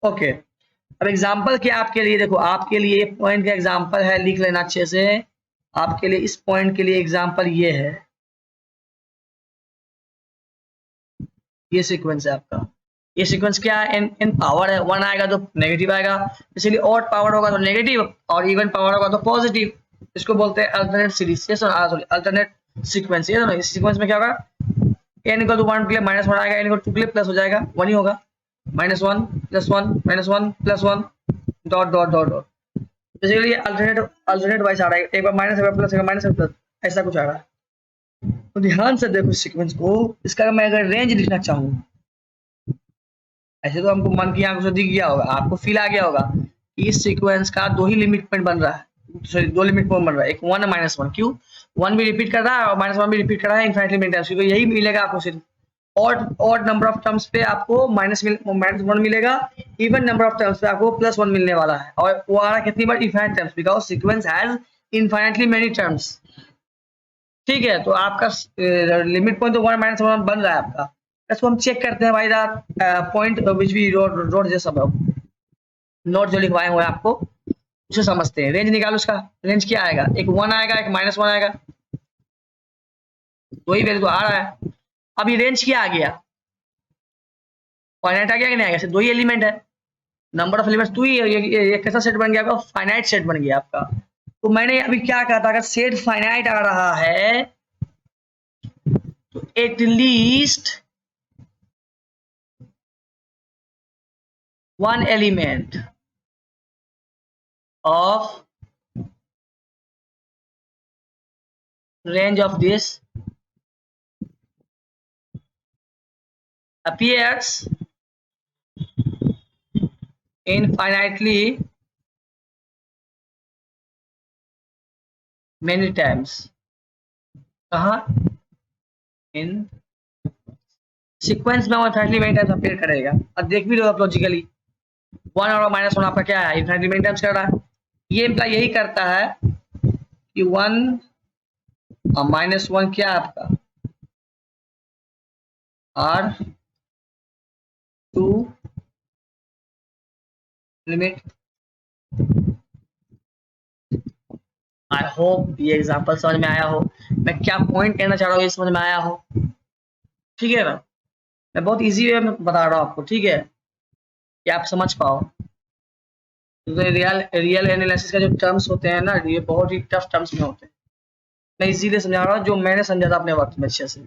Okay, अब example क्या आपके लिए, देखो आपके लिए पॉइंट का एग्जाम्पल है, लिख लेना अच्छे से। आपके लिए इस पॉइंट के लिए एग्जाम्पल ये है, ये सीक्वेंस है आपका। ये सीक्वेंस क्या है, इन पावर है, 1 आएगा तो नेगेटिव आएगा, इसलिए ऑड पावर होगा तो नेगेटिव, और इवन पावर होगा तो पॉजिटिव। इसको बोलते हैं alternate series, sorry alternate sequence. ये दोनों इस सीक्वेंस में क्या होगा, n इक्वल टू 1 के लिए -1 आएगा, n इक्वल टू 2 के लिए प्लस हो जाएगा, 1 ही होगा, -1 + 1 -1 + 1 dot dot dot dot. Basically alternate wise आ रहा है, एक बार माइनस, एक बार प्लस, एक बार माइनस, एक बार प्लस, ऐसा कुछ आ रहा है। तो ध्यान से देखो सीक्वेंस को। इसका मैं अगर रेंज लिखना चाहूँ, ऐसे तो हमको मन की आंखों से दिख गया होगा, आपको फील आ गया होगा कि इस सीक्वेंस का दो ही लिमिट पॉइंट बन रहा है, सॉरी दो लिमिट पॉइंट बन रहा है, एक 1 और -1। क्यों 1 भी रिपीट कर रहा है और -1 भी रिपीट कर रहा है इनफाइनाइटली मेनी टाइम्स, क्योंकि यही मिलेगा आपको सिर्फ। ऑड नंबर ऑफ टर्म्स पे आपको -1 मिलेगा, इवन नंबर ऑफ टर्म्स पे आपको +1 मिलने वाला है, और वो आ रहा है कितनी बार, infinite terms, because sequence has infinitely many terms. ठीक है, तो आपका लिमिट पॉइंट तो 1 -1 बन रहा है आपका। इसको हम चेक करते हैं भाई साहब, पॉइंट विच वी रोड जैसा नोट जो लिखवाए हुए हैं आपको, उसे समझते हैं। रेंज निकालो, उसका रेंज क्या आएगा, एक 1 आएगा, एक -1 आएगा, दो ही वैल्यू आ रहा है। अब ये रेंज क्या आ गया, फाइनाइट आ गया कि नहीं आ गया, दो ही एलिमेंट है, नंबर ऑफ एलिमेंट्स 2 ही है, ये कैसा सेट बन गया आपका, फाइनाइट सेट बन गया आपका। तो मैंने अभी क्या कहा था, अगर सेट फाइनाइट आ रहा है तो at least one element of range of this appears infinitely many times। कहाँ, इन सीक्वेंस में वो इनफाइनाइटली मेनी टाइम्स अपीयर करेगा। अब देख भी लो आप लॉजिकली, 1 और -1 आपका क्या है, इनफाइनाइटली मेनी टाइम्स कर रहा है। ये इम्प्लाई यही करता है कि 1 और -1 क्या है आपका, आर 2 लिमिट। आई होप ये एग्जांपल समझ में आया हो, मैं क्या पॉइंट कहना चाह रहा हूँ ये समझ में आया हो, ठीक है ना। मैं बहुत इजी वे में बता रहा हूँ आपको, ठीक है, कि आप समझ पाओ। तो रियल एनालिसिस का जो टर्म्स होते हैं ना, ये बहुत ही टफ टर्म्स में होते हैं। मैं इजीली समझा रहा हूँ जो मैंने समझा था अपने वक्त में अच्छे से।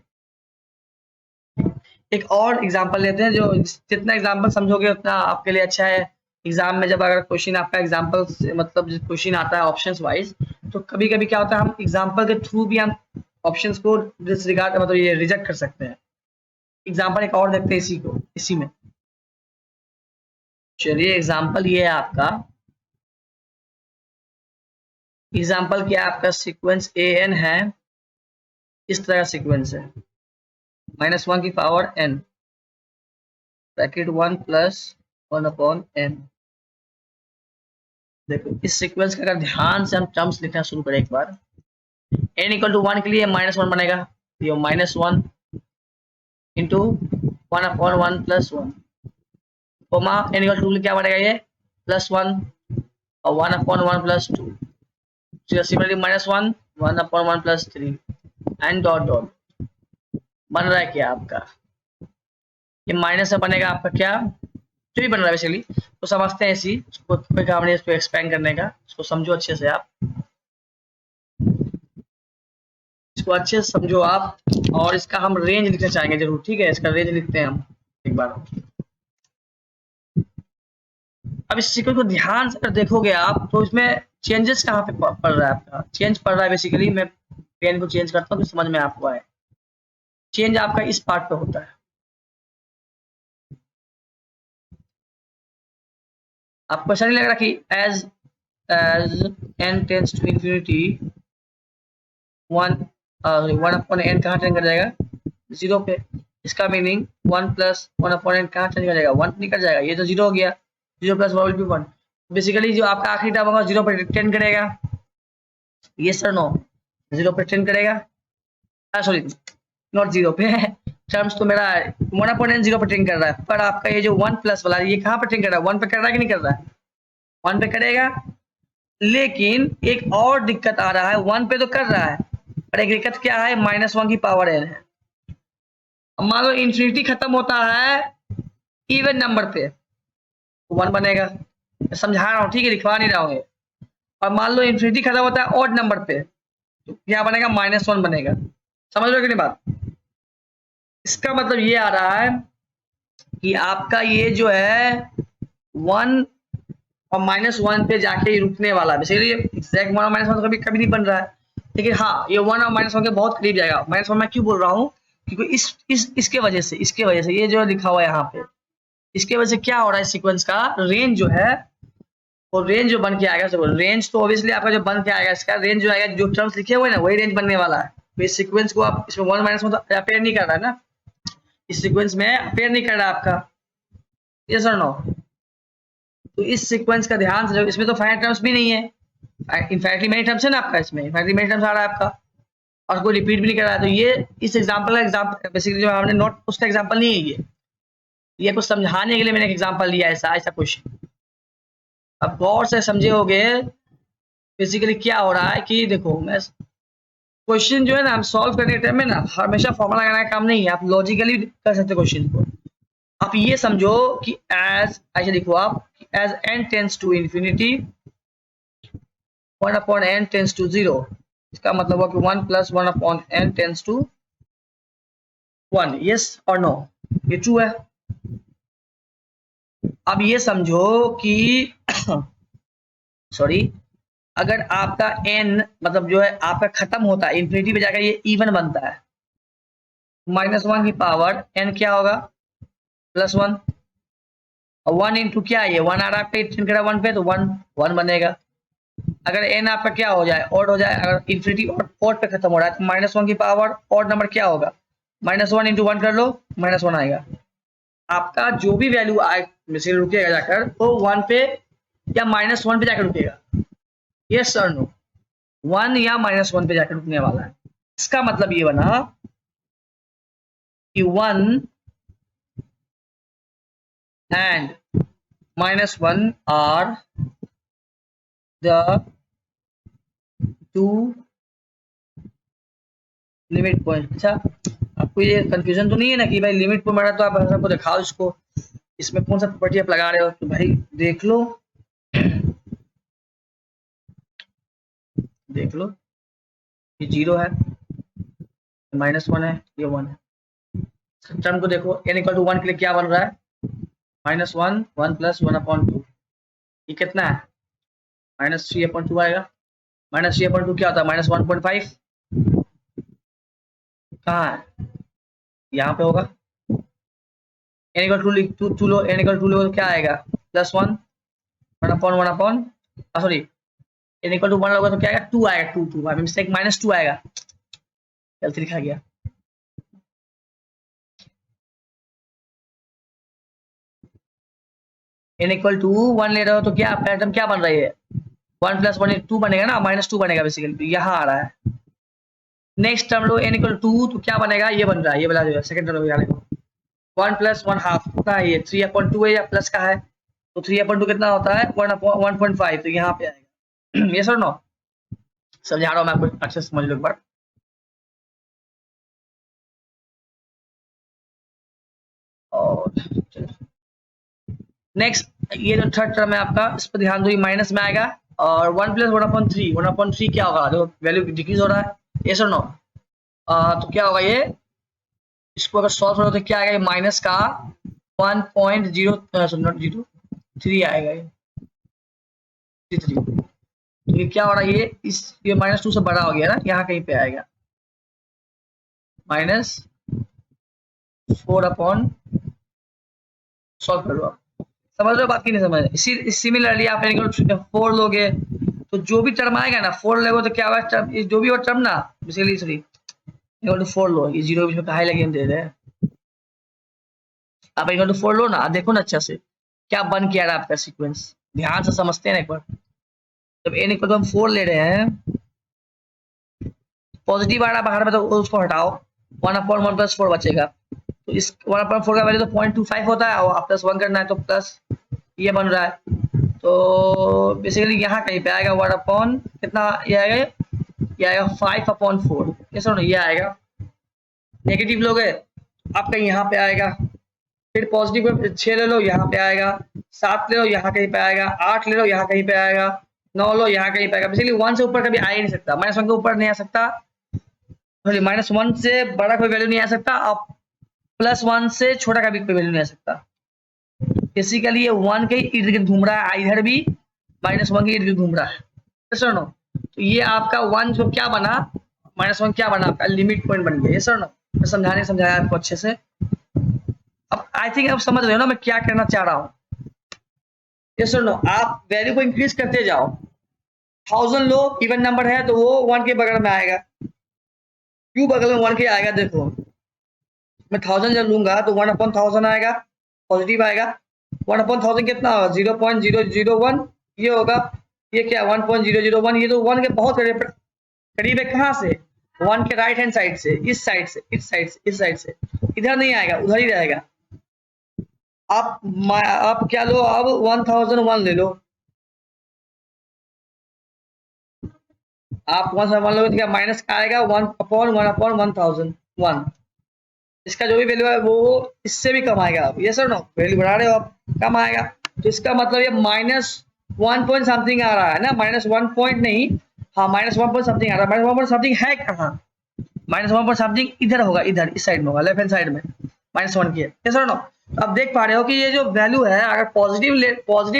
एक और एग्जांपल लेते हैं, जो जितना एग्जांपल समझोगे उतना आपके लिए अच्छा है। एग्जाम में जब अगर क्वेश्चन आपका एग्जांपल मतलब क्वेश्चन आता है ऑप्शंस वाइज, तो कभी कभी क्या होता है, हम एग्जांपल के थ्रू भी हम ऑप्शंस को डिसरिगार्ड मतलब ये रिजेक्ट कर सकते हैं। एग्जांपल एक और देखते हैं इसी में। चलिए एग्जांपल ये है आपका, एग्जांपल क्या है आपका, सीक्वेंस an है, इस तरह सीक्वेंस है, -1 की पावर n, ब्रैकेट 1 + 1/n। देखो इस सीक्वेंस का अगर ध्यान से हम टर्म्स लिखना शुरू करें एक बार, n = 1 के लिए -1 बनेगा, ये -1 × 1/1 + 1, कोमा n = 2 के लिए क्या बनेगा, ये +1 और 1/1 + 2, सिमिलरली -1 1/1 + 3 एंड डॉट डॉट। बन रहा है क्या आपका, ये माइनस से बनेगा आपका क्या, जो भी बन रहा है बेसिकली, तो समझते हैं इसी, कोई काम नहीं इसको एक्सपेंड करने का, इसको समझो अच्छे से आप, इसको अच्छे से समझो आप, और इसका हम रेंज लिखना चाहेंगे जरूर, ठीक है, इसका रेंज लिखते हैं हम एक बार। अब इस सीक्वेंस को ध्यान से देखोगे आप, तो इसमें चेंजेस कहाँ पे पड़ रहा है आपका, चेंज पड़ रहा है बेसिकली, मैं पेन को चेंज करता हूँ तो समझ में आपको आए। चेंज आपका इस पार्ट पे होता है, आपको ऐसा नहीं लग रहा कि as n tends to infinity 1/n कहाँ टेंड कर जाएगा, 0 पे। इसका मीनिंग 1 + 1/n कहाँ टेंड कर जाएगा, 1 निकल जाएगा, ये तो 0 हो गया, 0 + 1 will be 1। बेसिकली जो आपका आखिरी टर्म होगा 0 पे टेंड करेगा, ये सर नो 0 पे टेंड करेगा, सॉरी नॉट 0 पे टर्म्स तो मेरा 1/n0 पर ट्रेन कर रहा है, पर आपका ये जो 1 प्लस वाला ये कहाँ पर ट्रेन कर रहा है, 1 पे कर रहा है कि नहीं कर रहा है, 1 पे करेगा। लेकिन एक और दिक्कत आ रहा है, 1 पे तो कर रहा है, पर एक दिक्कत क्या है, -1 की पावर n है। अब मान लो इंफिनिटी खत्म होता है इवन नंबर पे, 1 बनेगा, समझा रहा हूँ ठीक है, लिखवा नहीं रहा हूँ। और मान लो इंफिनिटी खत्म होता है ऑड नंबर पे, तो क्या बनेगा, -1 बनेगा। समझ रहे हो कि नहीं बात? इसका मतलब ये आ रहा है कि आपका ये जो है 1 और -1 पे जाके रुकने वाला, बेसिकली एग्जैक्ट 1 और -1 कभी कभी नहीं बन रहा है, लेकिन हाँ ये 1 और -1 के बहुत करीब जाएगा। -1 मैं क्यों बोल रहा हूँ, क्योंकि इसके वजह से ये जो लिखा हुआ है यहाँ पे, इसके वजह से क्या हो रहा है, सीक्वेंस का रेंज जो है, वो रेंज जो बन के आएगा, रेंज तो ऑब्वियसली आपका जो बन के आएगा, इसका रेंज जो आएगा, जो टर्म्स लिखे हुए ना वही रेंज बनने वाला है। तो इस सीक्वेंस को आप इसमें 1 -1 तो अपेयर नहीं कर रहा है ना, इस सीक्वेंस में अपेयर नहीं कर रहा है आपका, यस और नो। तो इस सीक्वेंस का ध्यान से, इसमें तो फाइनाइट टर्म्स भी नहीं है, इनफैक्टली मेनी टर्म्स है ना आपका, इसमें इनफैक्टली मेनी टर्म्स आ रहा है आपका, और कोई रिपीट भी नहीं कर रहा है। तो ये इस एग्जाम्पल बेसिकली जो हमने नोट, उसका एग्जाम्पल नहीं है ये कुछ समझाने के लिए मैंने एक एग्जाम्पल लिया, ऐसा क्वेश्चन। अब गौर से समझे होगे बेसिकली क्या हो रहा है कि देखो, मैं क्वेश्चन जो है ना, हम सॉल्व करने के टाइम में ना हमेशा फॉर्मूला लगाने का काम नहीं है, आप लॉजिकली कर सकते हो क्वेश्चन को। आप ये समझो कि एज, ऐसे लिखो आप, as n tends to infinity 1/n tends to 0, इसका मतलब हुआ कि 1 + 1/n टेंस टू 1, यस और नो, ये ट्रू है। अब ये समझो कि सॉरी, अगर आपका n मतलब जो है आपका खत्म होता है इंफिनिटी पे जाकर, ये इवन बनता है, -1 की पावर n क्या होगा, +1, और 1 इंटू क्या है, ये 1 आ रहा है पे, 1 पे, तो 1 बनेगा। अगर n आपका क्या हो जाए, ऑड हो जाए, अगर इंफिनिटी ऑड पे खत्म हो रहा है, तो -1 की पावर ऑड नंबर क्या होगा, -1 इंटू 1 कर लो, -1 आएगा। आपका जो भी वैल्यू आए से रुकेगा जाकर, तो 1 पे या -1 पे जाकर रुकेगा, यस सर नो, 1 या -1 पे जाकर रुकने वाला है। इसका मतलब ये बना कि 1 and -1 are the two limit point. अच्छा, आपको ये कंफ्यूजन तो नहीं है ना कि भाई लिमिट पॉइंट बना, तो आप सबको दिखाओ इसको, इसमें कौन सा प्रॉपर्टी आप लगा रहे हो, तो भाई देख लो, देख लो, ये 0 है, -1 है, ये 1 है। टर्म को देखो, n = 1 के लिए क्या बन रहा है, -1 1 + 1/2, ये कितना है, -3/2 आएगा। -3/2 क्या होता है, -1.5, कहाँ है, यहाँ पे होगा। n = 2 लो, n = 2 लो तो क्या आएगा, +1 1/1, सॉरी, n = 1 लोगे तो क्या आएगा, 2 आएगा, 2 अभी मिस्टेक, -2 आएगा, गलती लिखा गया। n = 1 ले रहे हो तो क्या पैटर्न क्या बन रही है, 1 + 1 2 बनेगा ना, -2 बनेगा बेसिकली, यहाँ आ रहा है। नेक्स्ट टर्म लो, n = 2 तो क्या बनेगा, ये बन रहा है, ये बता दो सेकंड टर्म में, 1 + 1/2 कितना है, ये 3/2 है या प्लस का है, तो 3/2 कितना होता है, 1/1.5, तो यहाँ पे आएगा। ये सर नो, समझा रहा हूँ मैं आपको, अच्छे से समझ लो एक बार। और नेक्स्ट ये जो थर्ड टर्म है आपका, इस पर ध्यान दो, ये माइनस में आएगा, और 1 + 1/3 क्या होगा, जो वैल्यू डिक्रीज हो रहा है, ये सर नो, तो क्या होगा ये, इसको अगर सॉल्व करो तो क्या आएगा, माइनस का 1.03 आएगा, ये 3, तो ये क्या हो रहा है, ये इस ये -2 से बड़ा हो गया ना, यहाँ कहीं पे आएगा, -4 सॉल्व कर लो आप, समझ रहे हो बात की नहीं समझ रहे? इसी सिमिलरली आप 4 लोगे तो जो भी टर्म आएगा ना, 4 लोगे तो क्या होगा, टर्म जो भी हो टर्म ना, बेसिकली सॉरी 4 लो, ये 0 बीच में कहा लगे दे रहे हैं, आप 4 लो ना, देखो ना अच्छा से क्या बन के आ रहा है आपका सीक्वेंस, ध्यान से समझते हैं ना एक बार। जब n = हम 4 ले रहे हैं, पॉजिटिव आ रहा है बाहर में, तो उसको हटाओ, 1/1 + 4 बचेगा, तो इस 1/4 का वैल्यू तो 0.25 होता है, और प्लस 1 करना है तो प्लस ये बन रहा है। तो बेसिकली यहाँ कहीं पे आएगा 1 अपॉन कितना, ये आएगा 5/4, ये सुनो ये आएगा। नेगेटिव लोगे आप कहीं यहाँ पे आएगा, फिर पॉजिटिव को 6 ले लो यहाँ पे आएगा, 7 ले लो यहाँ कहीं पे आएगा, 8 ले लो यहाँ कहीं पे आएगा, 9 लो यहाँ कहीं पे आएगा। बेसिकली 1 से ऊपर कभी आ ही नहीं सकता, -1 के ऊपर नहीं आ सकता, -1 से बड़ा कोई वैल्यू नहीं आ सकता, अब +1 से छोटा का भी कोई वैल्यू नहीं आ सकता। बेसिकली ये 1 के इर्द गिर्द घूम रहा है, इधर भी -1 के इर्द गिर्द घूम रहा है, सर नो। तो ये आपका 1 जो क्या बना, -1 क्या बना, आपका लिमिट पॉइंट बन गया, सर नो। मैं समझाया आपको अच्छे से। अब आई थिंक आप समझ रहे हो ना मैं क्या करना चाह रहा हूँ। यस और नो, आप वैल्यू को इंक्रीज करते जाओ। 1000 लो, इवन नंबर है तो वो 1 के बगल में आएगा, क्यों बगल में 1 के आएगा, देखो मैं 1000 जब लूंगा तो 1/1000 आएगा, पॉजिटिव आएगा। 1/1000 कितना होगा, 0.001, ये होगा, ये क्या 1.001, ये तो 1 के बहुत करीब है। कहाँ से, 1 के राइट हैंड साइड से, इस साइड से, इस साइड से, इस साइड से, इधर नहीं आएगा, उधर ही रहेगा। आप क्या लो, अब 1001 ले लो, आप 1001 लोगे तो क्या माइनस का आएगा, 1/1/1001। इसका जो भी वैल्यू है वो इससे भी कम आएगा। आप ये सर नो, वैल्यू बढ़ा रहे हो आप, कम आएगा। तो इसका मतलब ये -1 पॉइंट समथिंग आ रहा है ना, -1 पॉइंट नहीं, हाँ -1 पॉइंट समथिंग आ रहा है। -1 पॉइंट समथिंग है कहाँ, -1 पॉइंट समथिंग इधर होगा, इधर इस साइड में होगा, लेफ्ट हैंड साइड में -1 की है, ये सर नो। तो आप देख पा रहे हो कि ये जो वैल्यू है, अगर पॉजिटिव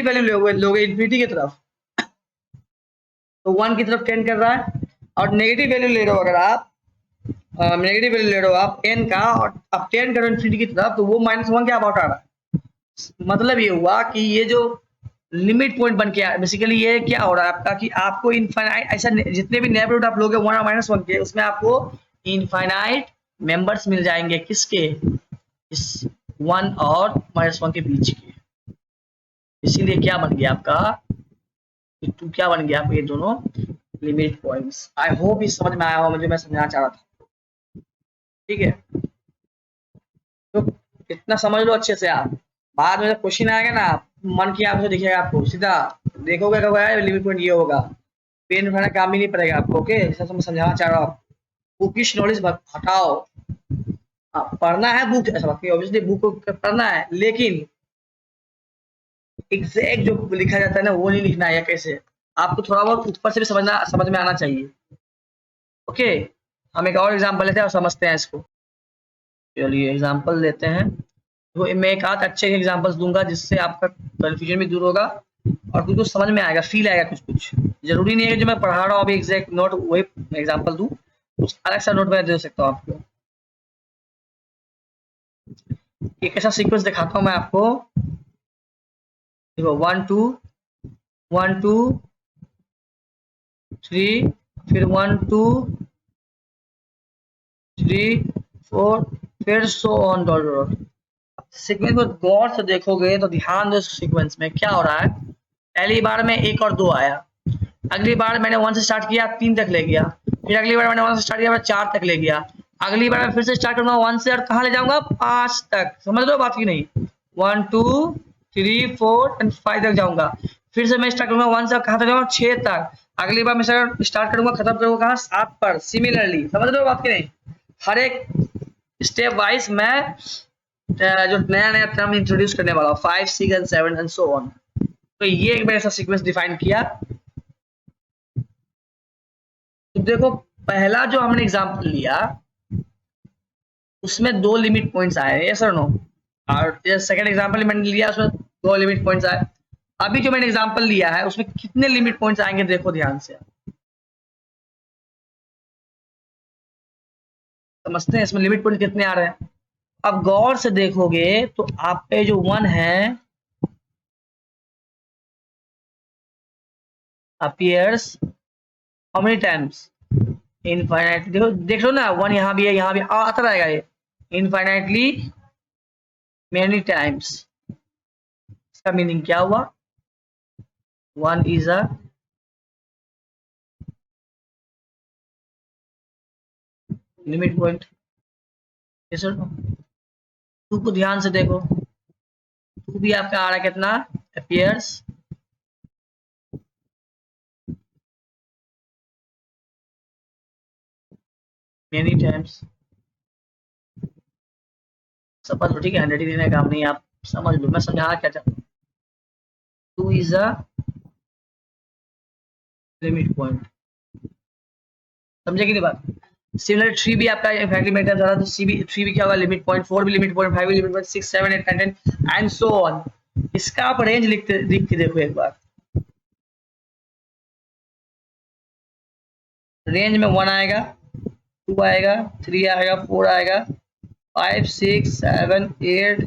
वैल्यू लोगे इन्फिनिटी की तरफ तो 1 की तरफ टेंड कर रहा है, और नेगेटिव वैल्यू ले रहे हो अगर आप, नेगेटिव वैल्यू ले रहे हो आप n का, और आप टेंड करो इन्फिनिटी की तरफ, तो वो -1 के अबाउट आ रहा है। मतलब ये हुआ कि ये जो लिमिट पॉइंट बन के आया, बेसिकली ये क्या हो रहा है आपका कि आपको इनफाइनाइट, ऐसा जितने भी नेबरहुड आप लोगे 1 और -1 के, उसमें आपको इनफाइनाइट मेंबर्स मिल जाएंगे, किसके, इस 1 और -1 के बीच के। इसीलिए क्या बन गया आपका, टू क्या बन गया आपके, ये दोनों लिमिट पॉइंट्स। आई होप ये समझ में आया हो मुझे, मैं समझाना चाह रहा था, ठीक है। तो इतना समझ लो अच्छे से आप, बाद में जब क्वेश्चन आएगा ना, मन की आंख से दिखेगा आपको, सीधा देखोगे कब आया लिमिट पॉइंट ये होगा, पेन उठाना काम ही नहीं पड़ेगा आपको। ओके, ऐसा मैं समझाना चाह रहा हूँ। बुकिश नॉलेज हटाओ, पढ़ना है बुक, ऐसा बात नहीं, ऑब्वियसली बुक को पढ़ना है, लेकिन एग्जैक्ट जो लिखा जाता है ना वो नहीं लिखना है, या कैसे, आपको थोड़ा बहुत ऊपर से भी समझ में आना चाहिए। ओके, हम एक और एग्जांपल लेते हैं और समझते हैं इसको। चलिए एग्जांपल लेते हैं, तो मैं एक आध अच्छे एग्जांपल्स दूंगा जिससे आपका कंफ्यूजन भी दूर होगा और कुछ कुछ समझ में आएगा, फील आएगा कुछ कुछ। जरूरी नहीं है कि जो मैं पढ़ा रहा हूँ अभी एग्जैक्ट नोट वही एग्जांपल दूं, कुछ अलग सा नोट मैं दे सकता हूँ आपको। एक ऐसा सीक्वेंस दिखाता हूँ मैं आपको, देखो 1 2 1 2 3, फिर 1 2 3 4, फिर so on dot dot. Sequence को गौर से देखोगे तो ध्यान दो, सीक्वेंस में क्या हो रहा है। पहली बार में 1 और 2 आया, अगली बार मैंने 1 से स्टार्ट किया 3 तक ले गया, फिर अगली बार मैंने 1 से स्टार्ट किया 4 तक ले गया, अगली बार मैं फिर से स्टार्ट करूंगा 1 से और कहाँ ले जाऊंगा 5 तक। समझ लो बात की नहीं, 1 2 3 4 एंड 5 तक जाऊंगा, फिर से मैं स्टार्ट करूंगा 1 से कहाँ तक जाऊंगा 6 तक, अगली बार मैं स्टार्ट करूंगा खत्म करूंगा कहाँ 7 पर। सिमिलरली समझ लो बात की नहीं, हर एक स्टेप वाइज मैं जो नया नया टर्म इंट्रोड्यूस करने वाला हूँ, 5 6 एंड 7 एंड सो ऑन। तो ये एक मैंने ऐसा सीक्वेंस डिफाइन किया। तो देखो पहला जो हमने एग्जांपल लिया उसमें 2 लिमिट पॉइंट्स आए, यस और नो, और सेकंड एग्जांपल मैंने लिया उसमें 2 लिमिट पॉइंट्स आए। अभी जो मैंने एग्जांपल लिया है उसमें कितने लिमिट पॉइंट्स आएंगे देखो ध्यान से, समझते हैं इसमें लिमिट पॉइंट कितने आ रहे हैं। अब गौर से देखोगे तो आप पे जो 1 है appears how many times, infinitely. देखो देख लो ना 1 यहाँ भी है, यहाँ भी आता रहेगा ये इनफाइनाइटली मेनी टाइम्स। इसका मीनिंग क्या हुआ, 1 is a limit point, yes or no? Two को ध्यान से देखो, टू भी आपका आ रहा है कितना, अपीयर्स मेनी टाइम्स। समझ लो, ठीक है, 100 ही देने का काम नहीं, आप समझ लो मैं समझा क्या चाहता हूँ। Two is a limit point, समझे कि नहीं बात। सिमिलर थ्री भी आपका एग्जैक्टली मेंटेन था, तो सी भी, थ्री भी क्या होगा लिमिट पॉइंट, फोर भी लिमिट पॉइंट, फाइव भी limit point, six seven eight nine ten and so on. इसका आप रेंज लिख के देखो एक बार। रेंज में वन आएगा, टू आएगा, थ्री आएगा, फोर आएगा, five six seven eight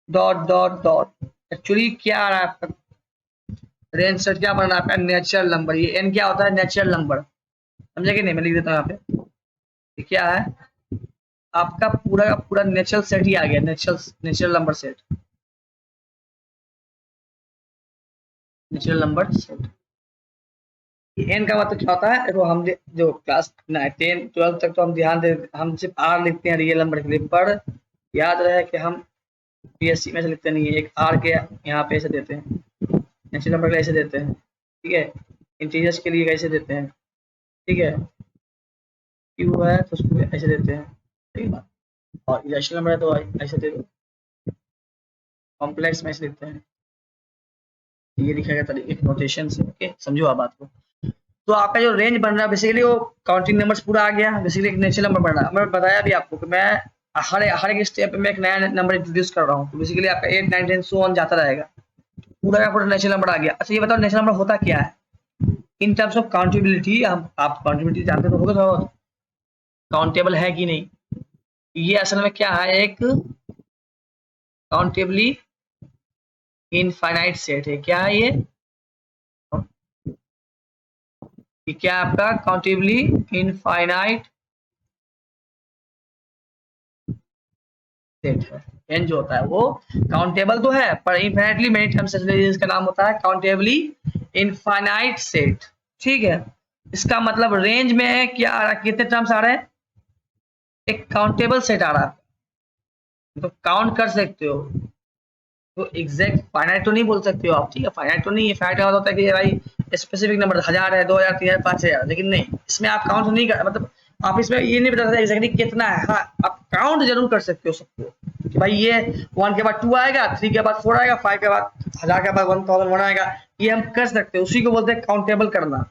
dot dot dot. Actually क्या आ रहा है आपका रेंज सेट, क्या बन रहा है आपका नेचुरल नंबर। ये एन क्या होता है, नेचुरल नंबर, समझे कि नहीं, मैं लिख देता हूँ यहाँ पे। ये क्या है आपका पूरा का पूरा नेचुरल सेट ही आ गया, natural number set, natural number set. N का मतलब क्या होता है, देखो हम जो क्लास 10 12 तक तो हम ध्यान दे, हम सिर्फ आर लिखते हैं रियल नंबर के लिए, पर याद रहे कि हम पीएससी में से लिखते नहीं है, एक आर के यहाँ पे ऐसे देते हैं, नेचुरल नंबर के लिए ऐसे देते हैं, ठीक है, इंटीजर्स के लिए कैसे देते हैं, ठीक है, क्यू है तो उसको ऐसे देते हैं, ठीक है, और इरेशनल नंबर है तो ऐसे दे दो, कॉम्प्लेक्स में ऐसे लिखते हैं, ये लिखा गया तरीके नोटेशन से। ओके, समझो आप बात को। तो आपका जो रेंज बन रहा है बेसिकली वो काउंटिंग नंबर्स पूरा आ गया, बेसिकली एक नेचुरल नंबर बन रहा है। मैं बताया भी आपको कि मैं हर एक स्टेप पे मैं एक नया नंबर इंट्रोड्यूस कर रहा हूँ, तो बेसिकली आपका 8 9 10 सो ऑन जाता रहेगा, पूरा का पूरा नेचुरल नंबर आ गया। अच्छा ये बताओ नेचुरल नंबर होता क्या है इन टर्म्स ऑफ काउंटेबिलिटी, हम आप काउंटेबिलिटी जानते तो होगा थोड़ा, काउंटेबल है कि नहीं। ये असल में क्या है, एक काउंटेबली इनफाइनाइट सेट है। क्या है ये क्या है आपका काउंटेबली इनफाइनाइट सेट है। एन जो होता है वो काउंटेबल तो है पर इनफाइनाइटली मेनी टर्म्स, इसका नाम होता है काउंटेबली इनफाइनाइट सेट, ठीक है। इसका मतलब रेंज में क्या आ रहा है, कितने टर्म्स आ रहे हैं, एक काउंटेबल सेट आ रहा है, तो काउंट कर सकते हो, तो एग्जैक्ट फाइनाइट तो नहीं बोल सकते हो आप, ठीक है, फाइनाइट तो नहीं है, फाइनाइट का मतलब होता है कि भाई स्पेसिफिक नंबर 1000 है, 2000, 3000, 5000, लेकिन नहीं, इसमें आप काउंट नहीं कर, मतलब आप इसमें ये नहीं बता सकते एग्जैक्टली कितना है। हाँ आप काउंट जरूर कर सकते हो सबको, कि भाई ये 1 के बाद 2 आएगा, 3 के बाद 4 आएगा, 5 के बाद 1000 के बाद 1001 आएगा, ये हम कर सकते हैं, उसी को बोलते हैं काउंटेबल करना।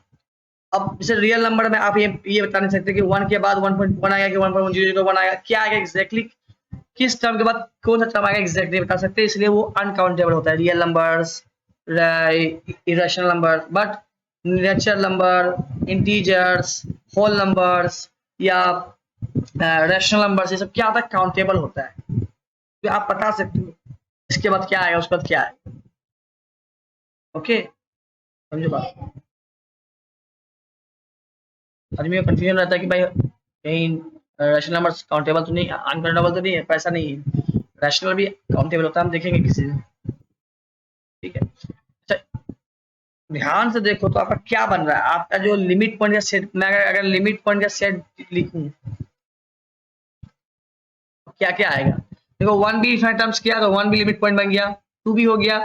अब जैसे रियल नंबर में आप ये बता नहीं सकते कि 1 के बाद 1.1 आएगा कि 1.1001 आएगा, क्या आएगा एग्जैक्टली, किस टर्म के बाद कौन सा टर्म आएगा एग्जैक्ट नहीं बता सकते, इसलिए वो अनकाउंटेबल होता है। Real numbers, irrational number, but natural number, integers, whole numbers या रेशनल नंबर्स, ये सब क्या होता है, काउंटेबल होता है, तो आप बता सकते हो इसके बाद क्या आएगा, उसके बाद क्या आएगा। ओके, समझो बात। आदमी को कंफ्यूजन रहता है कि भाई कहीं रैशनल नंबर्स काउंटेबल तो नहीं, अनकाउंटेबल तो नहीं है, पैसा नहीं है, रैशनल भी काउंटेबल होता है, हम देखेंगे किसी दिन, ठीक है। अच्छा ध्यान से देखो तो आपका क्या बन रहा है, आपका जो लिमिट पॉइंट का सेट, मैं अगर लिमिट पॉइंट का सेट लिखूं तो क्या क्या आएगा, देखो वन भी इन्फाइनाइट टर्म्स किया तो वन भी लिमिट पॉइंट बन गया, टू भी हो गया,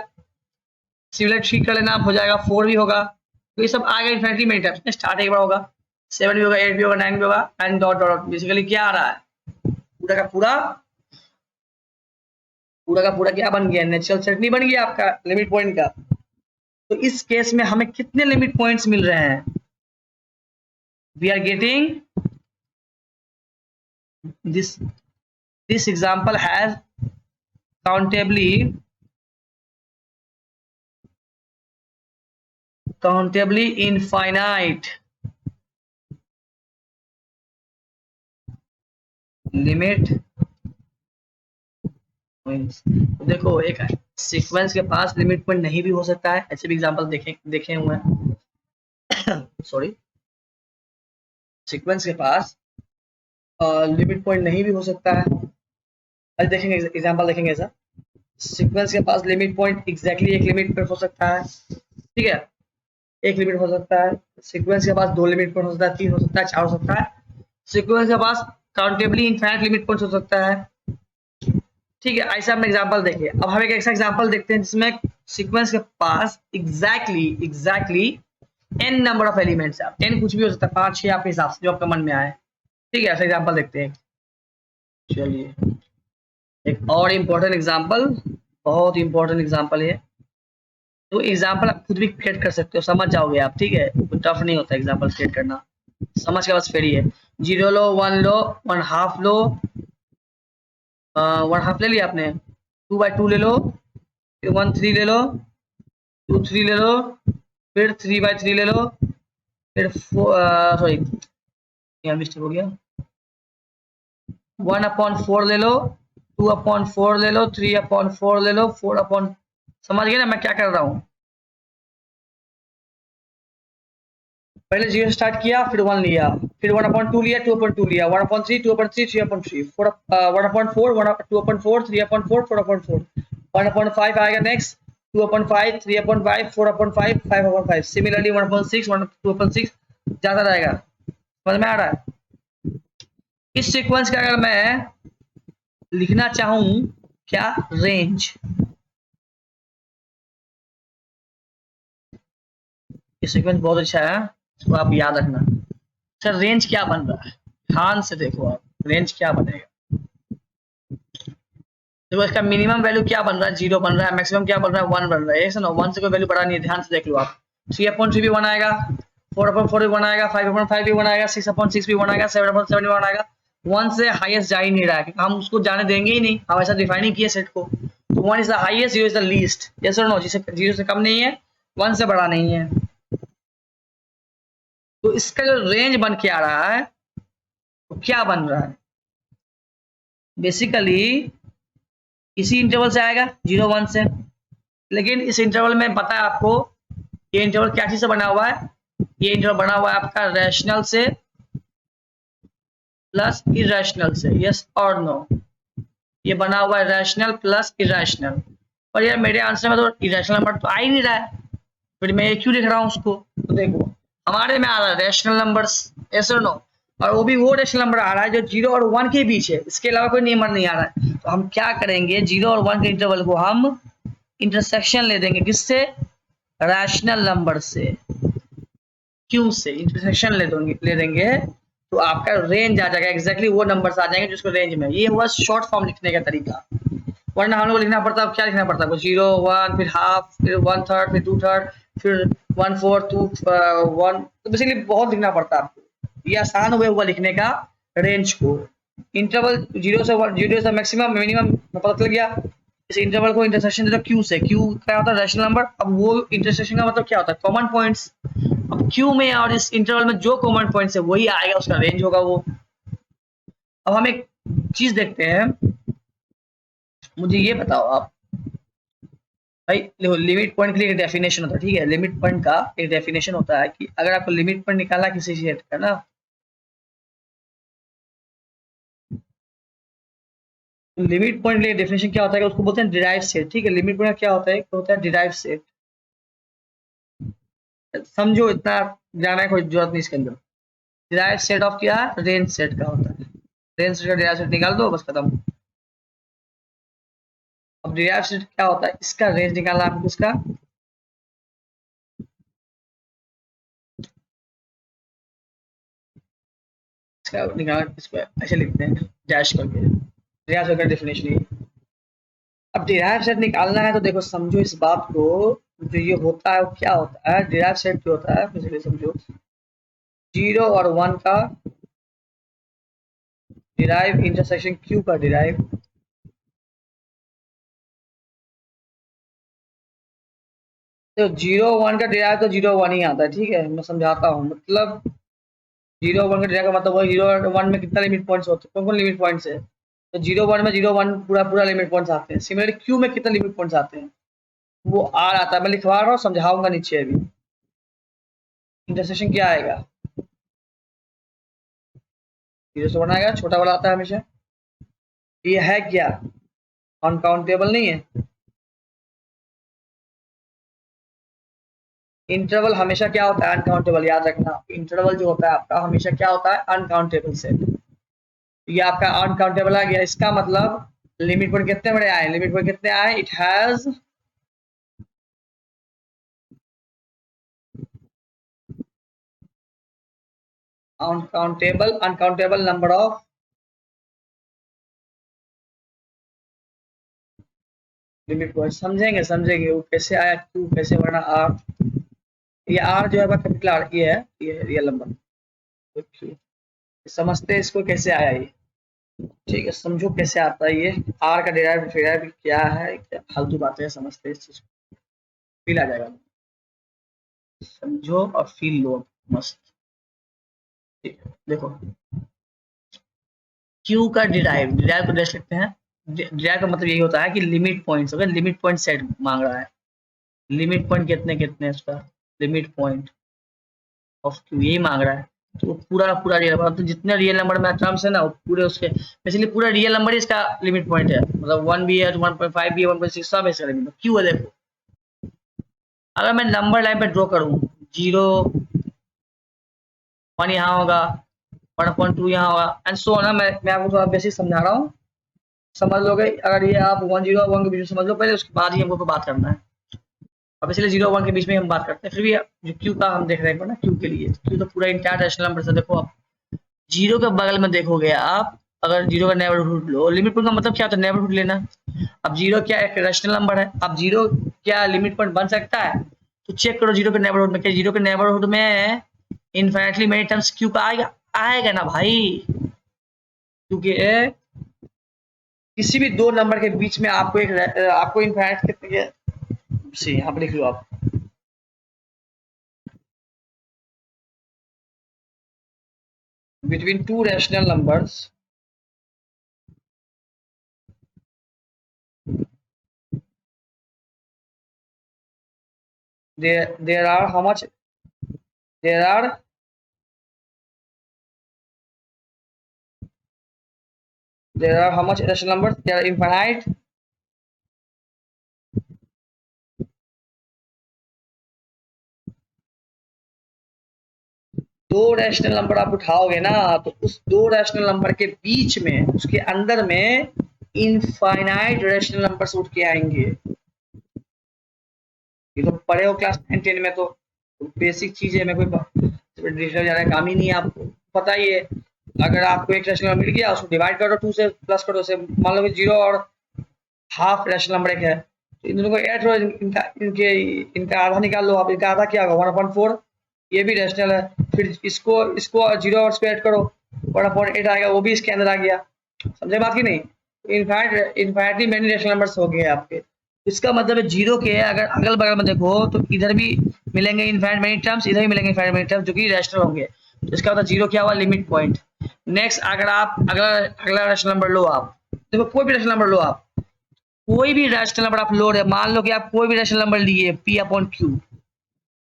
सिमिलर थ्री कर लेना आप हो जाएगा, फोर भी होगा, तो ये सब आएगा इन्फाइनिटली मेनी टाइम्स, स्टार्ट एक बार होगा, सेवन भी होगा, एट भी होगा, नाइन भी होगा, एंड डॉट डॉट। बेसिकली क्या आ रहा है, पूरा का पूरा, पूरा का पूरा क्या बन गया, नेचुरल सेट नहीं बन गया आपका लिमिट पॉइंट का। तो इस केस में हमें कितने लिमिट पॉइंट्स मिल रहे हैं, we are getting this example has countably infinite limit points. तो देखो एक सीक्वेंस के पास लिमिट पॉइंट नहीं भी हो सकता है, ऐसे भी एग्जांपल देखे हुए हैं सॉरी, सीक्वेंस के पास लिमिट पॉइंट नहीं भी हो सकता है, आज देखेंगे एग्जांपल देखेंगे ऐसा, सीक्वेंस के पास लिमिट पॉइंट एग्जैक्टली एक लिमिट पर हो सकता है, ठीक है, एक लिमिट हो सकता है, सीक्वेंस के पास दो लिमिट पॉइंट हो सकता है, तीन हो सकता है, चार हो सकता है, सीक्वेंस के पास काउंटेबली इनफाइनाइट लिमिट पॉइंट हो सकता है, ठीक है, ऐसा हम एग्जांपल देखें। अब हम एक ऐसा एग्जांपल देखते हैं जिसमें सीक्वेंस के पास exactly n number of elements है। n कुछ भी हो सकता है, 5 6 आपके हिसाब से जो आपके मन में आए। ठीक है, ऐसा एग्जांपल देखते हैं। चलिए एक और इम्पोर्टेंट एग्जांपल, बहुत इंपॉर्टेंट एग्जांपल है। तो एग्जांपल आप खुद भी क्रिएट कर सकते हो, समझ जाओगे आप। ठीक है, कोई टफ नहीं होता एग्जांपल क्रिएट करना, समझ के बस फेरी है। 0 लो, 1 लो, 1 हाफ लो, 1 हाफ ले लिया आपने, 2/2 ले लो, फिर 1 3 ले लो, 2 3 ले लो, फिर 3/3 ले लो, फिर सॉरी यहाँ मिस्टेक हो गया, 1/4 ले लो, 2/4 ले लो, 3/4 ले लो, 4 समझ गए ना मैं क्या कर रहा हूँ। पहले 0 स्टार्ट किया, फिर 1 लिया, फिर 1/2 लिया, 2/2 लिया, 1/3 2/3 3/3 4 1/4 2/4 3/4 4/4 1/5 आएगा नेक्स्ट, 2/5 3/5 4/5 5/5 सिमिलरली 1/6 2/6 ज्यादा रहेगा। समझ में आ रहा है? इस सीक्वेंस का अगर मैं लिखना चाहूं क्या, रेंज, ये सीक्वेंस बहुत अच्छा है, इसको आप याद रखना। सर रेंज क्या बन रहा है, ध्यान से देखो आप, रेंज क्या बनेगा। देखो इसका मिनिमम वैल्यू क्या बन रहा है, 0 बन रहा है, मैक्सिमम क्या बन रहा है, 1 बन रहा है। ऐसा ना 1 से कोई वैल्यू बढ़ा नहीं है, ध्यान से देख लो आप। 3/3 भी 1 आएगा, 4/4 भी 1 आएगा, 5/5 भी 1 आएगा, 6/6 भी 1 आएगा, 7/7 भी 1 आएगा। 1 से हाईएस्ट जा ही नहीं रहा है, हम उसको जाने देंगे ही नहीं, हम ऐसा डिफाइन ही किए सेट को। तो 1 is the highest, 0 is the least. Yes और नो, 0 से कम नहीं है, 1 से बड़ा नहीं है। तो इसका जो रेंज बन के आ रहा है तो क्या बन रहा है, बेसिकली इसी इंटरवल से आएगा, 0 1 से। लेकिन इस इंटरवल में पता है आपको ये इंटरवल क्या चीज से बना हुआ है, ये इंटरवल बना हुआ है आपका रैशनल से प्लस इरेशनल से। यस और नो, ये बना हुआ है रैशनल प्लस इरेशनल। और यार मेरे आंसर में तो इरेशनल नंबर तो आ ही नहीं रहा है, फिर मैं ये क्यों लिख रहा हूँ उसको। तो देखो हमारे में आ रहा है रैशनल नंबर्स, यस और नो, और वो भी वो रैशनल नंबर आ रहा है जो 0 और 1 के बीच है, इसके अलावा कोई नंबर नहीं आ रहा है। तो हम क्या करेंगे, 0 और 1 के इंटरवल को हम इंटरसेक्शन ले देंगे, किससे, रैशनल नंबर से, क्यू से इंटरसेक्शन ले देंगे तो आपका रेंज आ जाएगा, एग्जैक्टली वो नंबर्स आ जाएंगे जिसको रेंज में। ये हुआ शॉर्ट फॉर्म लिखने का तरीका, वरना हम लोग को लिखना पड़ता है, क्या लिखना पड़ता है, 0 1 फिर हाफ फिर 1/3 फिर 2/3 फिर 1/4 2 1, तो बेसिकली बहुत लिखना पड़ता है आपको। ये आसान हुआ लिखने का रेंज को। इंटरवल 0 से 1, 0 से मैक्सिमम मिनिमम पता चल गया। इस इंटरवल को इंटरसेक्शन देता क्यू से, क्यू क्या होता है, रैशनल नंबर। अब वो इंटरसेक्शन का मतलब क्या होता है, कॉमन पॉइंट्स। अब क्यू में और इस इंटरवल में जो कॉमन पॉइंट्स है वही आएगा, उसका रेंज होगा वो। अब हम एक चीज देखते हैं, मुझे ये बताओ आप भाई, देखो लिमिट पॉइंट के लिए एक डेफिनेशन होता है। ठीक है, लिमिट पॉइंट का एक डेफिनेशन होता है कि अगर आपको लिमिट पॉइंट निकालना किसी सेट का ना, लिमिट पॉइंट के लिए डेफिनेशन क्या होता है, उसको बोलते हैं डिराइव सेट। ठीक है, लिमिट पॉइंट क्या होता है, होता है डिराइव सेट। समझो, इतना जाना है कोई जरूरत नहीं इसके अंदर। डिराइव सेट ऑफ क्या, रेंज सेट का होता है। रेंज सेट का डिराइव सेट निकाल दो, बस खत्म। अब डिराइव सेट क्या होता है, इसका रेंज निकालना आपको, इसका निकालना, इसको ऐसे लिखते हैं डैश करके, डिराइव सेट का डेफिनेशन ये। अब डिराइव सेट निकालना है तो देखो समझो इस बात को, जो ये होता है वो क्या होता है, डिराइव सेट जो होता है इसलिए समझो, 0 और 1 का डिराइव इंटरसेक्शन क्यू का डिराइव, तो 0 1 का डिराइव तो 0 1 ही आता है। ठीक है, मैं समझाता हूँ, मतलब 0 1 का डिराइव का मतलब वो 0 1 में कितना लिमिट पॉइंट्स होते हैं, कौन कौन लिमिट पॉइंट्स है, तो 0 1 में 0 1 पूरा पूरा लिमिट पॉइंट्स आते हैं। सिमिलरली क्यू में कितना लिमिट पॉइंट्स आते हैं, वो आर आता है। मैं लिखवा रहा हूँ, समझाऊंगा नीचे अभी। इंटरसेक्शन क्या आएगा, 0 से 1 आएगा, छोटा वाला आता है हमेशा। ये है क्या, अनकाउंटेबल नहीं है। इंटरवल हमेशा क्या होता है, अनकाउंटेबल, याद रखना। इंटरवल जो होता है आपका हमेशा क्या होता है, अनकाउंटेबल सेट। ये आपका अनकाउंटेबल आ गया, इसका मतलब लिमिट पॉइंट कितने बड़े आए, लिमिट पॉइंट कितने आए, it has uncountable number of limit point. समझेंगे वो कैसे आया, क्यों कैसे बना आर। ये आर जो है कैपिटल आर, ये है, ये रियल नंबर। समझते हैं इसको कैसे आया ये, ठीक है, समझो कैसे आता है ये। आर का डेराइव क्या है, क्या फालतू बातें हैं, समझते हैं इस चीज को, फील आ जाएगा। समझो और फील लो मस्त। ठीक है, देखो क्यू का डिराइव को देख सकते हैं। डिराइव का मतलब यही होता है कि लिमिट पॉइंट्स, अगर लिमिट पॉइंट सेट मांग रहा है, लिमिट पॉइंट कितने कितने उसका लिमिट पॉइंट ऑफ क्यू यही मांग रहा है। तो वो पूरा रियल नंबर, तो जितने रियल नंबर में टर्म्स है ना, वो पूरे उसके बेसिकली पूरा रियल नंबर ही इसका लिमिट पॉइंट है। मतलब 1 भी है, 1.5 भी है, 1.6 सब है इसका लिमिट। क्यू है देखो, अगर मैं नंबर लाइन पे ड्रॉ करूँ, 0 1 यहाँ होगा, 1.2 यहाँ होगा एंड सो ना। मैं आपको थोड़ा बेसिक समझा रहा हूँ, समझ लोगे। अगर ये आप 1 0 1 के बीच में समझ लो पहले, उसके बाद ही हमको बात करना है। अब इसलिए 0 1 के बीच में हम बात करते हैं, फिर भी जो क्यू का हम देख रहे हैं ना, क्यू के लिए क्यू तो पूरा इंटायर रैशनल नंबर से। देखो आप जीरो के बगल में देखोगे आप, अगर जीरो का नेबरहुड लो, लिमिट पॉइंट का मतलब क्या होता है, नेबरहुड लेना। अब जीरो क्या एक रैशनल नंबर है, अब जीरो क्या लिमिट पॉइंट बन सकता है, तो चेक करो जीरो के नेबरहुड में, क्या जीरो के नेबरहुड में इनफाइनाइटली मेनी टर्म्स क्यू का आएगा, आएगा ना भाई। क्योंकि किसी भी दो नंबर के बीच में आपको आपको इनफाइनाइट कितने सी यहाँ पे लिख लो आप, between two rational numbers there are how much, there are how much rational numbers, there are infinite दो रैशनल नंबर आप उठाओगे ना, तो उस दो रैशनल नंबर के बीच में, उसके अंदर में इनफाइनाइट रैशनल नंबर्स उठ के आएंगे। ये तो पढ़े हो क्लास 9 10 में, तो बेसिक चीज है, मैं कोई डिटेल जाने काम ही नहीं है, आपको पता ही है। अगर आपको एक रैशनल नंबर मिल गया, उसको डिवाइड करो 2 से, प्लस करो से, मान लो कि 0 और हाफ रैशनल नंबर एक है, तो इन दोनों को ऐड करो, इनका आधा निकाल लो आप, इनका आधा क्या होगा 1/4, ये भी रैशनल है। फिर इसको 0 और इसको ऐड करो, 1/8 आएगा, वो भी इसके अंदर आ गया। समझे बात की नहीं, इनफाइनाइटली मेनी रैशनल नंबर्स हो गए आपके। इसका मतलब है जीरो के अगर अगल बगल में देखो, तो इधर भी मिलेंगे इनफाइनाइट मेनी टर्म्स, इधर भी मिलेंगे इनफाइनाइट मेनी टर्म्स, जो कि रैशनल होंगे। तो इसका मतलब जीरो क्या हुआ, लिमिट पॉइंट। नेक्स्ट अगर आप अगला रैशनल नंबर लो, आप देखो कोई भी रैशनल नंबर लो, आप कोई भी रैशनल नंबर आप लो रहे, मान लो कि आप कोई भी रैशनल नंबर लिए p/q,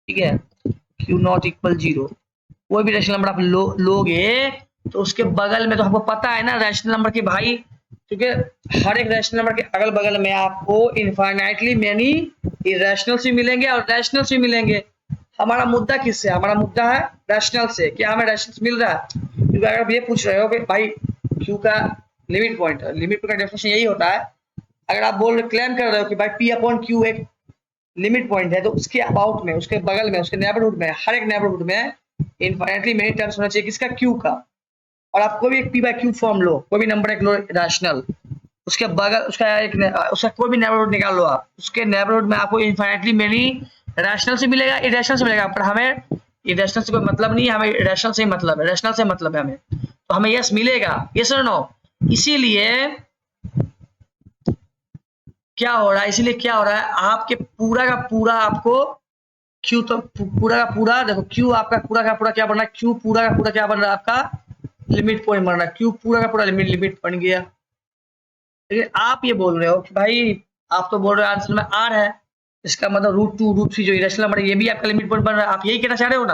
ठीक है, q नॉट इक्वल 0, कोई भी रैशनल नंबर आप लोगे, तो उसके बगल में, तो आपको पता है ना रैशनल नंबर के भाई, क्योंकि हर एक रैशनल नंबर के अगल बगल में आपको इनफाइनाइटली मेनी इरेशनल्स भी मिलेंगे और रैशनल्स भी मिलेंगे। हमारा मुद्दा किससे, हमारा मुद्दा है रैशनल से। क्या हमें रैशनल्स मिल रहा है, क्योंकि अगर आप ये पूछ रहे हो कि भाई क्यू का लिमिट पॉइंट, लिमिट का डेफिनेशन यही होता है, अगर आप क्लेम कर रहे हो कि भाई p/q एक लिमिट पॉइंट है, तो उसके अबाउट में, उसके बगल में, उसके नेबरहुड में, हर एक नेबरहुड में इनफाइनाइटली मेनी टर्म्स होना चाहिए किसका, क्यू का। और आप कोई भी एक p/q फॉर्म लो, कोई भी नंबर एक लो रैशनल, उसके बगल उसका कोई भी नेबरहुड निकाल लो आप, उसके नेबरहुड में आपको इनफाइनाइटली मेनी रैशनल से मिलेगा, इरेशनल से मिलेगा, पर हमें इरेशनल से कोई मतलब नहीं है, हमें रैशनल से ही मतलब है, रैशनल से मतलब है हमें, तो हमें यस मिलेगा, यस और नो। इसीलिए क्या हो रहा है, इसीलिए क्या हो रहा है, आपके पूरा का पूरा आपको क्यू, तो पूरा का पूरा देखो, क्यू आपका पूरा का पूरा क्या बन रहा है, क्यू पूरा का पूरा क्या बन रहा है आपका, लिमिट पॉइंट बन रहा है, क्यू पूरा का पूरा लिमिट बन गया। लेकिन आप ये बोल रहे हो कि भाई, आप तो बोल रहे हो आंसर में आर है, इसका मतलब √2 √3 जो इरेशनल नंबर है, ये भी आपका लिमिट पॉइंट बन रहा है, आप यही कहना चाह रहे हो ना।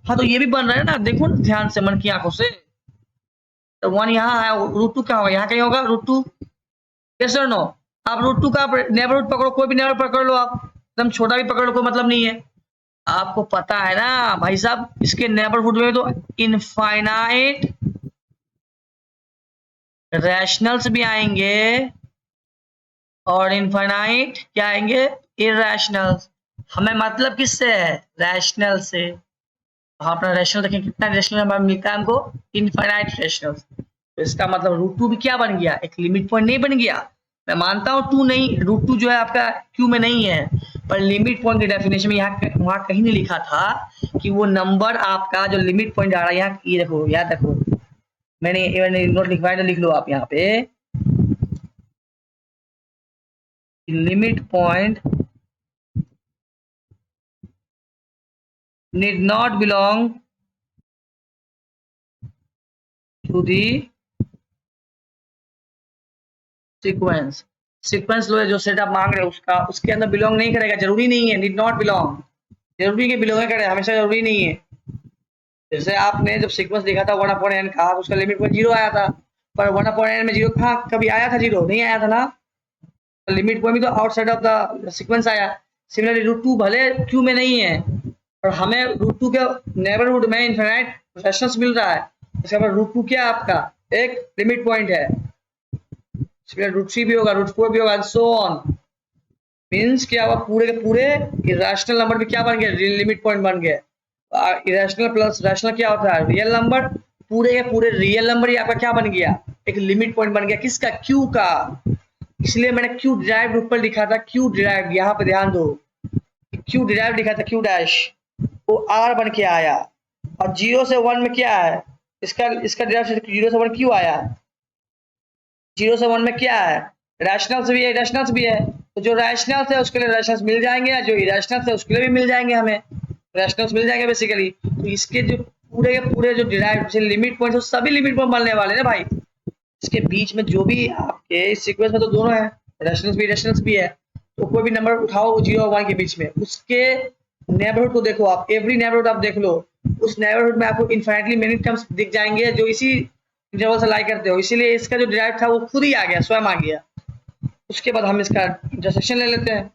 हाँ, तो ये भी बन रहा है ना, देखो ना ध्यान से, मन की आंखों से, तो 1 यहाँ है, √2 क्या होगा, यहाँ कहीं होगा √2, यस और नो। आप √2 का नेबरहुड पकड़ो, कोई भी नेबरहुड पकड़ लो आप, एकदम छोटा भी पकड़ लो, कोई मतलब नहीं है। आपको पता है ना भाई साहब, इसके नेबरहुड में तो इनफाइनाइट रैशनल्स भी आएंगे और इनफाइनाइट क्या आएंगे, इरेशनल। हमें मतलब किससे है, रैशनल से। हाँ, अपना रैशनल देखें कितना रैशनल नंबर मिलता है हमको, इनफाइनाइट रैशनल। तो इसका मतलब √2 भी क्या बन गया, एक लिमिट पॉइंट नहीं बन गया। मैं मानता हूँ 2 नहीं, √2 जो है आपका क्यू में नहीं है, पर लिमिट पॉइंट की डेफिनेशन में यहाँ वहाँ कहीं नहीं लिखा था कि वो नंबर आपका जो लिमिट पॉइंट आ रहा है यहाँ, ये देखो याद रखो, मैंने नोट लिखवाया तो लिख लो आप यहाँ पे, limit point need not belong to the sequence. Sequence लो जो सेट आप मांग रहे हो उसका, उसके अंदर बिलोंग नहीं करेगा, जरूरी नहीं है, नीड नॉट बिलोंग, जरूरी कि बिलोंग करे, हमेशा जरूरी नहीं है। जैसे आपने जब सीक्वेंस देखा था 1/n का, उसका लिमिट पॉइंट 0 आया था, पर 1/n में 0 कहाँ कभी आया था, 0 नहीं आया था ना, लिमिट पॉइंट भी तो आउटसाइड ऑफ द सीक्वेंस आया। सिमिलरली √2 भले क्यू में नहीं है, और हमें √2 के नेबरहुड में इनफिनाइट रैशनल्स मिल रहा है, इसका मतलब √2 क्या आपका एक लिमिट पॉइंट है। √3 भी होगा, √4 भी होगा, सो ऑन। मीन्स क्या हुआ, पूरे के पूरे इरेशनल नंबर भी क्या बन गए, लिमिट पॉइंट बन गए। इरेशनल प्लस रैशनल क्या होता है, रियल नंबर, पूरे के पूरे रियल नंबर ही आपका क्या बन गया, एक लिमिट पॉइंट बन गया, किसका, क्यू का। इसलिए मैंने क्यू डिराइव ऊपर लिखा था, क्यू डिराइव, यहाँ पे ध्यान दो, क्यू डिराइव लिखा था, क्यू डैश, वो आर बन के आया। और 0 से 1 में क्या है, इसका इसका डिराइव 0 से 1 क्यों आया, 0 से 1 में क्या है, रैशनल्स भी है, इरेशनल्स भी है। तो जो रैशनल्स है उसके लिए रैशनल्स मिल जाएंगे, जो इरेशनल्स है उसके लिए भी मिल जाएंगे, हमें रैशनल्स मिल जाएंगे बेसिकली। तो इसके जो पूरे के पूरे जो डिराइव लिमिट पॉइंट है सभी लिमिट पॉइंट बनने वाले हैं भाई। इसके बीच में जो भी आपके इस सीक्वेंस में तो दोनों है, रैशनल्स भी है, तो कोई भी नंबर उठाओ 0 और 1 के बीच में, उसके नेबरहुड को देखो आप, एवरी नेबरहुड आप देख लो, उस नेबरहुड में आपको इनफाइनाइटली मेनी टर्म्स दिख जाएंगे जो इसी इंटरवल से लाई करते हो, इसीलिए इसका जो डिराइव था वो खुद ही आ गया, स्वयं आ गया। उसके बाद हम इसका इंटरसेक्शन ले लेते हैं,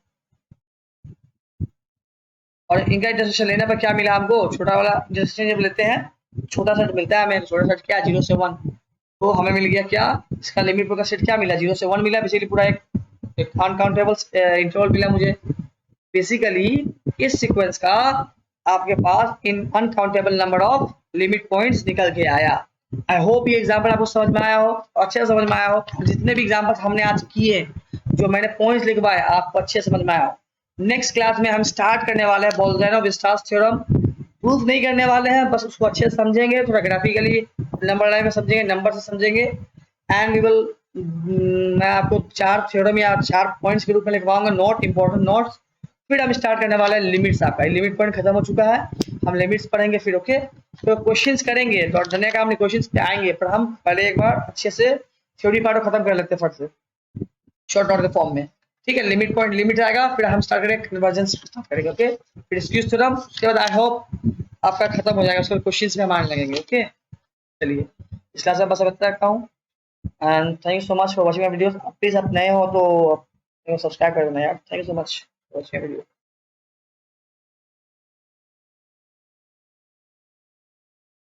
और इनका इंटरसेक्शन लेने पर क्या मिला हमको, छोटा वाला इंटरसेक्शन जब लेते हैं छोटा सेट मिलता है हमें, छोटा सेट क्या 0 से 1, तो हमें मिल गया क्या, इसका लिमिट का सेट क्या मिला, 0 से 1 मिला, बेसिकली पूरा एक अनकाउंटेबल इंटरवल मिला मुझे। बेसिकली इस सीक्वेंस का आपके पास इन uncountable number of limit points निकल के आया। आई होप ये एग्जांपल आपको समझ में आया हो, अच्छे से समझ में आया हो, जितने भी एग्जांपल्स हमने आज किए, जो मैंने पॉइंट्स लिखवाए, आपको अच्छे से समझ में आया हो। नेक्स्ट क्लास में हम स्टार्ट करने वाले हैं बोल्ज़नो-वीस्टास थ्योरम। प्रूफ नहीं करने वाले हैं, बस उसको अच्छे से समझेंगे, थोड़ा ग्राफिकली नंबर लाइन में समझेंगे, नंबर से समझेंगे, एंड वी विल, मैं आपको 4 थ्योरम या 4 पॉइंट्स के रूप में लिखवाऊंगा, नोट इंपॉर्टेंट नोट्स। फिर हम स्टार्ट करने वाले हैं लिमिट्स। आपका लिमिट पॉइंट खत्म हो चुका है, हम लिमिट्स पढ़ेंगे फिर, ओके। तो क्वेश्चंस करेंगे, डॉट धन्य का हमने क्वेश्चंस पे आएंगे, पर हम पहले एक बार अच्छे से थ्योरी पार्ट को खत्म कर लेते हैं फट से, शॉर्ट नोट के फॉर्म में, ठीक है। लिमिट पॉइंट लिमिट आएगा, फिर हम स्टार्ट करेंगे कन्वर्जेंस स्टार्ट करेंगे, ओके। फिर एक्सक्यूज थ्योरम, उसके बाद आई होप आपका खत्म हो जाएगा, उसके क्वेश्चंस में हम आने लगेंगे, ओके। चलिए इस क्लास में बस अब इतना रखता हूँ, and thank you so much for watching my videos. Please आप नए हो तो सब्सक्राइब कर देना यार, thank you so much for watching video.